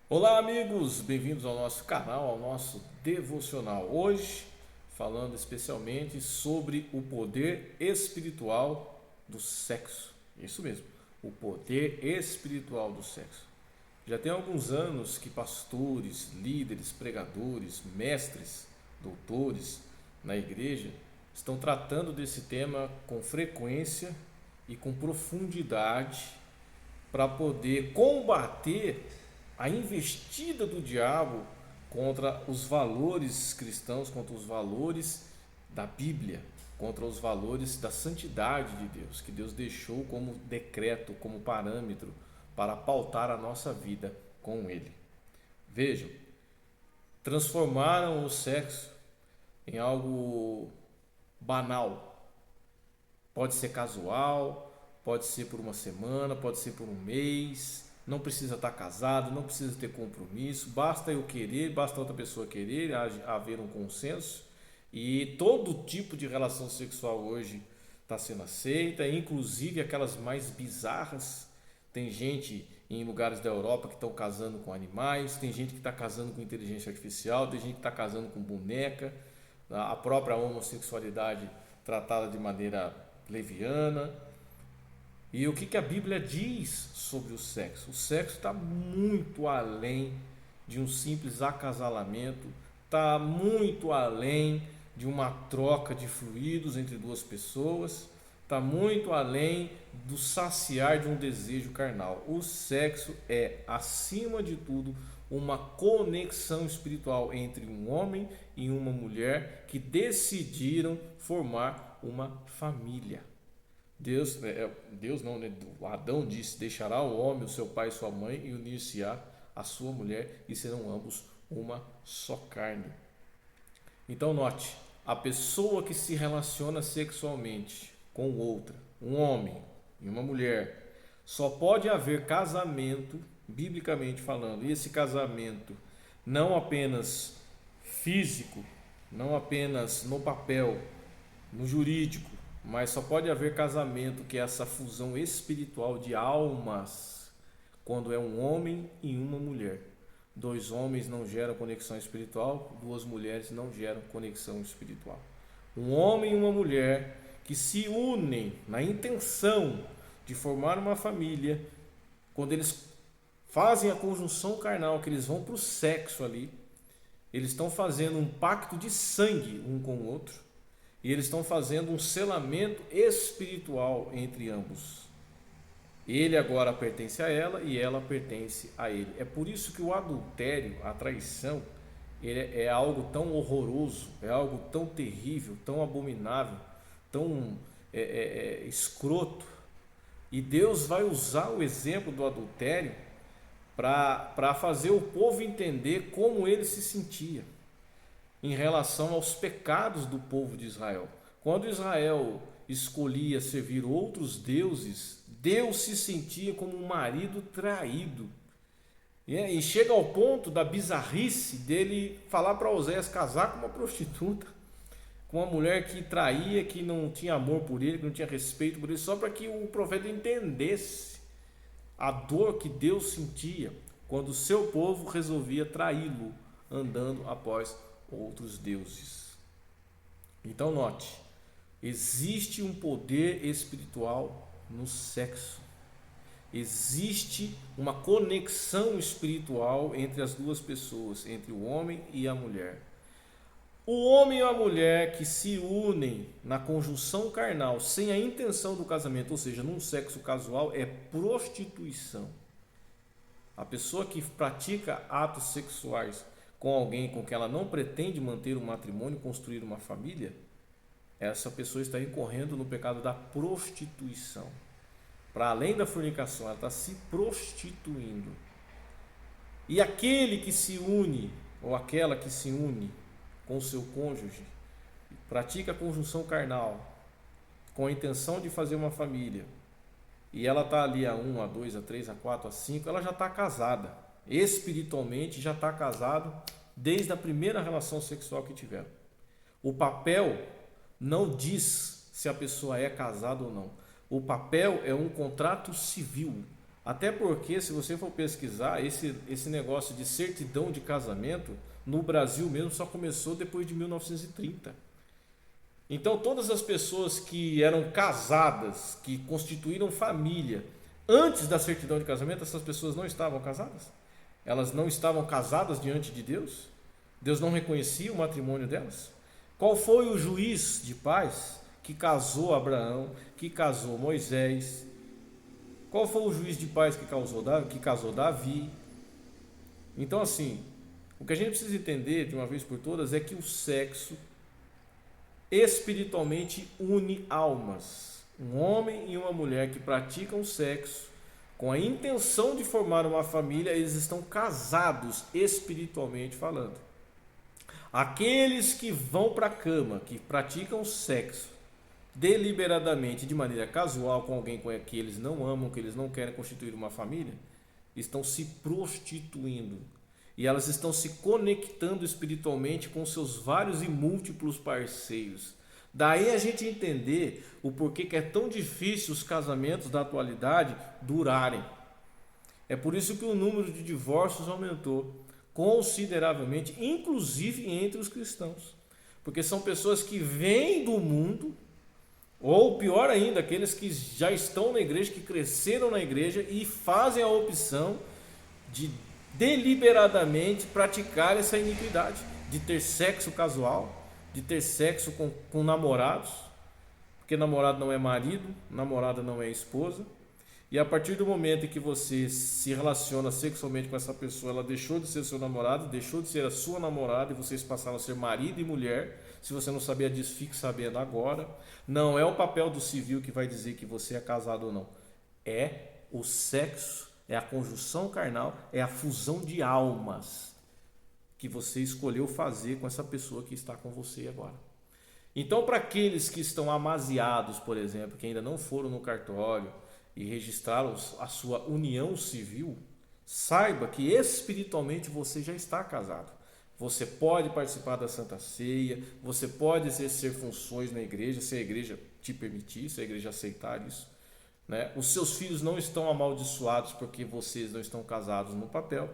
Olá, amigos, bem-vindos ao nosso canal, ao nosso devocional. Hoje, falando especialmente sobre o poder espiritual do sexo. Isso mesmo, o poder espiritual do sexo. Já tem alguns anos que pastores, líderes, pregadores, mestres, doutores na igreja estão tratando desse tema com frequência e com profundidade para poder combater a investida do diabo contra os valores cristãos, contra os valores da Bíblia, contra os valores da santidade de Deus, que Deus deixou como decreto, como parâmetro para pautar a nossa vida com Ele. Vejam, transformaram o sexo em algo banal. Pode ser casual, pode ser por uma semana, pode ser por um mês. Não precisa estar casado, não precisa ter compromisso. Basta eu querer, basta outra pessoa querer, haver um consenso. E todo tipo de relação sexual hoje está sendo aceita, inclusive aquelas mais bizarras. Tem gente em lugares da Europa que estão casando com animais, tem gente que está casando com inteligência artificial, tem gente que está casando com boneca, a própria homossexualidade tratada de maneira leviana. E o que a Bíblia diz sobre o sexo? O sexo está muito além de um simples acasalamento, está muito além de uma troca de fluidos entre duas pessoas, está muito além do saciar de um desejo carnal. O sexo é, acima de tudo, uma conexão espiritual entre um homem e uma mulher que decidiram formar uma família. Deus não, né? Adão disse: deixará o homem, o seu pai e sua mãe, e unir-se-á a sua mulher, e serão ambos uma só carne. Então, note: a pessoa que se relaciona sexualmente com outra, um homem e uma mulher, só pode haver casamento, biblicamente falando, e esse casamento não apenas físico, não apenas no papel, no jurídico, mas só pode haver casamento, que é essa fusão espiritual de almas, quando é um homem e uma mulher. Dois homens não geram conexão espiritual, duas mulheres não geram conexão espiritual. Um homem e uma mulher que se unem na intenção de formar uma família, quando eles fazem a conjunção carnal, que eles vão para o sexo ali, eles estão fazendo um pacto de sangue um com o outro, e eles estão fazendo um selamento espiritual entre ambos. Ele agora pertence a ela e ela pertence a ele. É por isso que o adultério, a traição, ele é algo tão horroroso, é algo tão terrível, tão abominável, tão escroto. E Deus vai usar o exemplo do adultério para fazer o povo entender como ele se sentia em relação aos pecados do povo de Israel. Quando Israel escolhia servir outros deuses, Deus se sentia como um marido traído. E chega ao ponto da bizarrice dele falar para Oséias casar com uma prostituta, com uma mulher que traía, que não tinha amor por ele, que não tinha respeito por ele, só para que o profeta entendesse a dor que Deus sentia quando o seu povo resolvia traí-lo, andando após outros deuses. Então note, existe um poder espiritual no sexo. Existe uma conexão espiritual entre as duas pessoas, entre o homem e a mulher. O homem e a mulher que se unem na conjunção carnal sem a intenção do casamento, ou seja, num sexo casual, é prostituição. A pessoa que pratica atos sexuais com alguém com quem ela não pretende manter um matrimônio, construir uma família, essa pessoa está incorrendo no pecado da prostituição. Para além da fornicação, ela está se prostituindo. E aquele que se une, ou aquela que se une com o seu cônjuge, pratica a conjunção carnal, com a intenção de fazer uma família, e ela está ali a 1, a 2, a 3, a 4, a 5, ela já está casada. Espiritualmente já está casado desde a primeira relação sexual que tiveram. O papel não diz se a pessoa é casada ou não. O papel é um contrato civil. Até porque, se você for pesquisar, esse negócio de certidão de casamento, no Brasil mesmo, só começou depois de 1930. Então, todas as pessoas que eram casadas, que constituíram família, antes da certidão de casamento, essas pessoas não estavam casadas? Elas não estavam casadas diante de Deus? Deus não reconhecia o matrimônio delas? Qual foi o juiz de paz que casou Abraão, que casou Moisés? Qual foi o juiz de paz que casou Davi? Então, assim, o que a gente precisa entender de uma vez por todas é que o sexo espiritualmente une almas. Um homem e uma mulher que praticam sexo com a intenção de formar uma família, eles estão casados espiritualmente falando. Aqueles que vão para a cama, que praticam sexo deliberadamente, de maneira casual, com alguém com que eles não amam, que eles não querem constituir uma família, estão se prostituindo. E elas estão se conectando espiritualmente com seus vários e múltiplos parceiros. Daí a gente entender o porquê que é tão difícil os casamentos da atualidade durarem. É por isso que o número de divórcios aumentou consideravelmente, inclusive entre os cristãos. Porque são pessoas que vêm do mundo, ou pior ainda, aqueles que já estão na igreja, que cresceram na igreja e fazem a opção de deliberadamente praticar essa iniquidade, de ter sexo casual, de ter sexo com namorados, porque namorado não é marido, namorada não é esposa, e a partir do momento em que você se relaciona sexualmente com essa pessoa, ela deixou de ser seu namorado, deixou de ser a sua namorada, e vocês passaram a ser marido e mulher. Se você não sabia disso, fique sabendo agora. Não é o papel do civil que vai dizer que você é casado ou não, é o sexo, é a conjunção carnal, é a fusão de almas que você escolheu fazer com essa pessoa que está com você agora. Então, para aqueles que estão amaziados, por exemplo, que ainda não foram no cartório e registraram a sua união civil, saiba que espiritualmente você já está casado. Você pode participar da Santa Ceia, você pode exercer funções na igreja, se a igreja te permitir, se a igreja aceitar isso. Né? Os seus filhos não estão amaldiçoados porque vocês não estão casados no papel.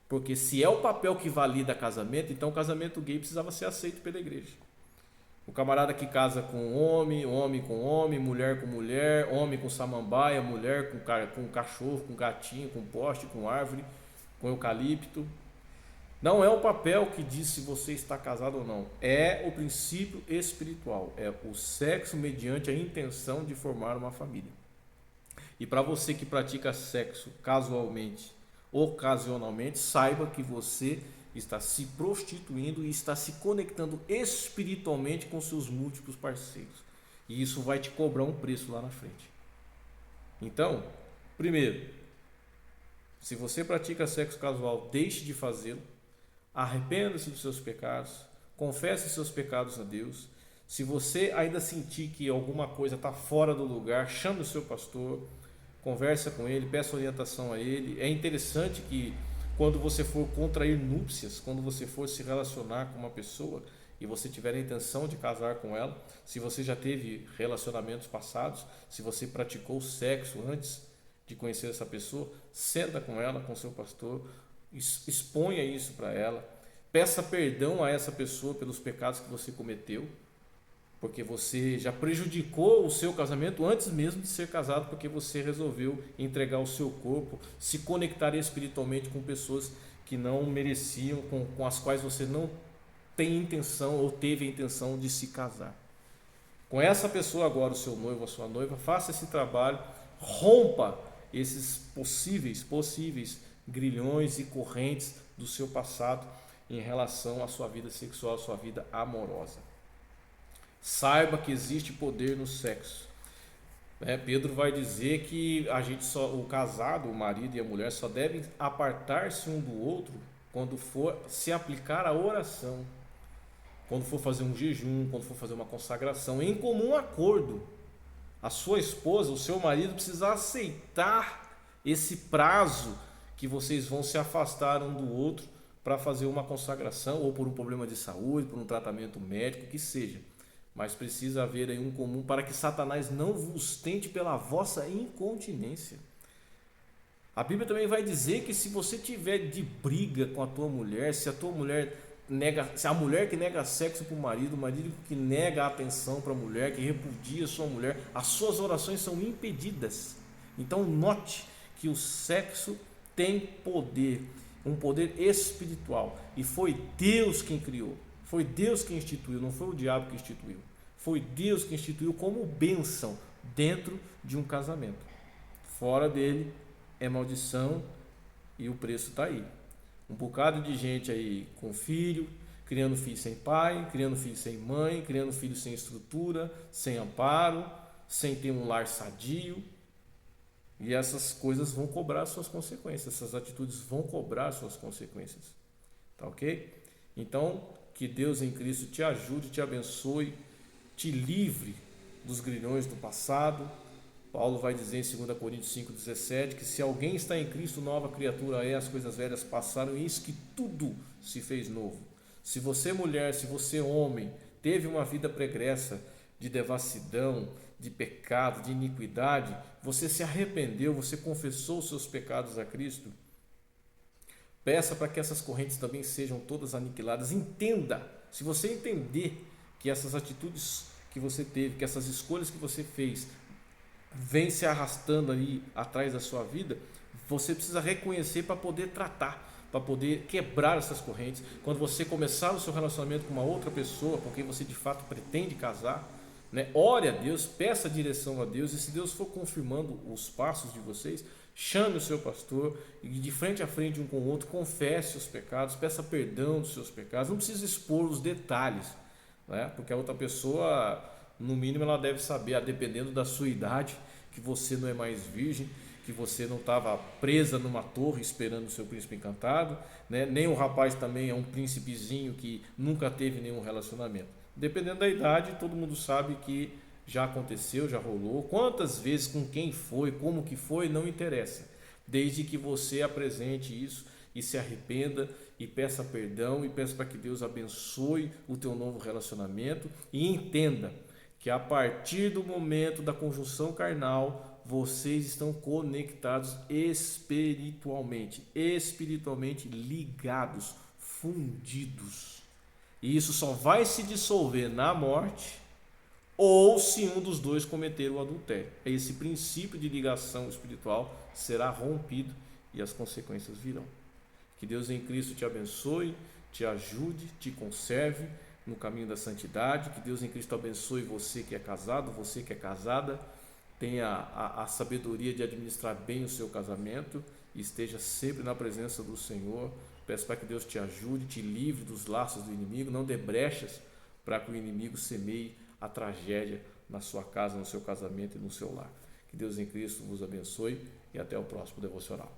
Porque se é o papel que valida casamento, então o casamento gay precisava ser aceito pela igreja. O camarada que casa com homem, homem com homem, mulher com mulher, homem com samambaia, mulher com cachorro, com gatinho, com poste, com árvore, com eucalipto. Não é o papel que diz se você está casado ou não. É o princípio espiritual. É o sexo mediante a intenção de formar uma família. E para você que pratica sexo casualmente, ocasionalmente, saiba que você está se prostituindo e está se conectando espiritualmente com seus múltiplos parceiros. E isso vai te cobrar um preço lá na frente. Então, primeiro, se você pratica sexo casual, deixe de fazê-lo. Arrependa-se dos seus pecados, confesse seus pecados a Deus. Se você ainda sentir que alguma coisa está fora do lugar, chame o seu pastor, conversa com ele, peça orientação a ele. É interessante que quando você for contrair núpcias, quando você for se relacionar com uma pessoa e você tiver a intenção de casar com ela, se você já teve relacionamentos passados, se você praticou sexo antes de conhecer essa pessoa, senta com ela, com seu pastor, exponha isso para ela, peça perdão a essa pessoa pelos pecados que você cometeu, porque você já prejudicou o seu casamento antes mesmo de ser casado, porque você resolveu entregar o seu corpo, se conectar espiritualmente com pessoas que não mereciam, com as quais você não tem intenção ou teve a intenção de se casar. Com essa pessoa agora, o seu noivo, a sua noiva, faça esse trabalho, rompa esses possíveis grilhões e correntes do seu passado em relação à sua vida sexual, à sua vida amorosa. Saiba que existe poder no sexo. Pedro vai dizer que o casado, o marido e a mulher, só devem apartar-se um do outro quando for se aplicar a oração, quando for fazer um jejum, quando for fazer uma consagração, em comum acordo. A sua esposa, o seu marido precisa aceitar esse prazo que vocês vão se afastar um do outro para fazer uma consagração, ou por um problema de saúde, por um tratamento médico, que seja. Mas precisa haver aí um comum para que Satanás não vos tente pela vossa incontinência. A Bíblia também vai dizer que se você tiver de briga com a tua mulher, se a tua mulher nega, se a mulher que nega sexo para o marido que nega a atenção para a mulher, que repudia a sua mulher, as suas orações são impedidas. Então note que o sexo tem poder, um poder espiritual, e foi Deus quem criou, foi Deus quem instituiu, não foi o diabo que instituiu. Foi Deus que instituiu como bênção dentro de um casamento. Fora dele é maldição e o preço está aí. Um bocado de gente aí com filho, criando filho sem pai, criando filho sem mãe, criando filho sem estrutura, sem amparo, sem ter um lar sadio. E essas coisas vão cobrar suas consequências, essas atitudes vão cobrar suas consequências. Tá ok? Então, que Deus em Cristo te ajude, te abençoe, te livre dos grilhões do passado. Paulo vai dizer em 2 Coríntios 5,17 que se alguém está em Cristo, nova criatura é, as coisas velhas passaram e eis que tudo se fez novo. Se você mulher, se você homem, teve uma vida pregressa de devassidão, de pecado, de iniquidade, você se arrependeu, você confessou os seus pecados a Cristo, peça para que essas correntes também sejam todas aniquiladas. Entenda, se você entender que essas atitudes que você teve, que essas escolhas que você fez, vem se arrastando aí atrás da sua vida, você precisa reconhecer para poder tratar, para poder quebrar essas correntes. Quando você começar o seu relacionamento com uma outra pessoa, porque você de fato pretende casar, né? Ore a Deus, peça direção a Deus, e se Deus for confirmando os passos de vocês, chame o seu pastor e de frente a frente um com o outro, confesse os pecados, peça perdão dos seus pecados. Não precisa expor os detalhes, né? Porque a outra pessoa, no mínimo, ela deve saber, dependendo da sua idade, que você não é mais virgem, que você não estava presa numa torre esperando o seu príncipe encantado, né? Nem o rapaz também é um príncipezinho que nunca teve nenhum relacionamento. Dependendo da idade, todo mundo sabe que já aconteceu, já rolou. Quantas vezes, com quem foi, como que foi, não interessa. Desde que você apresente isso e se arrependa e peça perdão e peça para que Deus abençoe o teu novo relacionamento, e entenda que a partir do momento da conjunção carnal, vocês estão conectados espiritualmente ligados, fundidos. E isso só vai se dissolver na morte ou se um dos dois cometer o adultério. Esse princípio de ligação espiritual será rompido e as consequências virão. Que Deus em Cristo te abençoe, te ajude, te conserve no caminho da santidade. Que Deus em Cristo abençoe você que é casado, você que é casada, tenha a sabedoria de administrar bem o seu casamento e esteja sempre na presença do Senhor. Peço para que Deus te ajude, te livre dos laços do inimigo, não dê brechas para que o inimigo semeie a tragédia na sua casa, no seu casamento e no seu lar. Que Deus em Cristo vos abençoe e até o próximo devocional.